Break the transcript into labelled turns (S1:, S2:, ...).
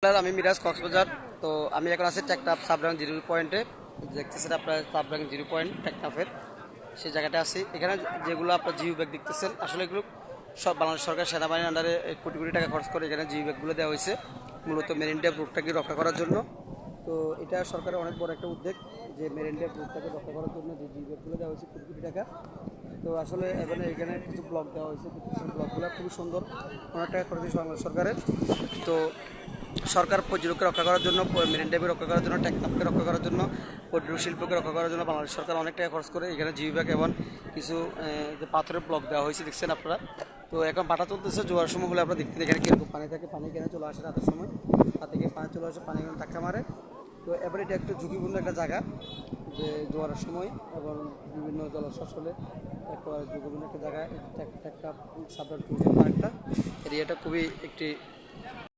S1: আমি মিরাজ কক্সবাজার। তো আমি এখন আছি টেকনাফ সাবরাং জিরো পয়েন্টে। দেখতেছেন আপনার সাবরাং জিরো পয়েন্ট টেকনাফের সেই জায়গাটা আছি। এখানে যেগুলো আপনার জিও ব্যাগ দেখতেছেন, আসলে এগুলো সব বাংলাদেশ সরকার সেনাবাহিনীর আন্ডারে কোটি কোটি টাকা খরচ করে এখানে জিও ব্যাগগুলো দেওয়া হয়েছে মূলত মেরিন ড্রাইভ রুটটাকে রক্ষা করার জন্য। তো এটা সরকারের অনেক বড় একটা উদ্যোগ যে মেরিন ড্রাইভ রুটটাকে রক্ষা করার জন্য যে জিও ব্যাগগুলো দেওয়া হয়েছে কোটি কোটি টাকা। তো আসলে এখানে কিছু ব্লক দেওয়া হয়েছে, ব্লকগুলো খুবই সুন্দর, অনেক টাকা খরচ হয়েছে বাংলাদেশ সরকারের। তো সরকার পর্যটককে রক্ষা করার জন্য, মেরিন ড্রাইভকে রক্ষা করার জন্য, টেকনাফকে রক্ষা করার জন্য, পর্যটন শিল্পকে রক্ষা করার জন্য বাংলাদেশ সরকার অনেক টাকা খরচ করে এখানে জিও ব্যাগ এবং কিছু যে পাথরের ব্লক দেওয়া হয়েছে দেখছেন আপনারা। তো এখন ভাটা চলতেছে, জোয়ার সময় হলে আপনারা দেখতে এখানে কীরকম পানি থাকে। পানি এখানে চলে আসে রাতের সময়, রাত থেকে পানি চলে আসে, পানি এখানে ধাক্কা মারে। তো এবার এটা একটু ঝুঁকিপূর্ণ একটা জায়গা, যে জোয়ারের সময় এবং বিভিন্ন জলস্রোত হলে একটা ঝুঁকিপূর্ণ একটা জায়গা। একটা সাবধান ট্যুরিজম পার্কটা এরিয়াটা খুবই একটি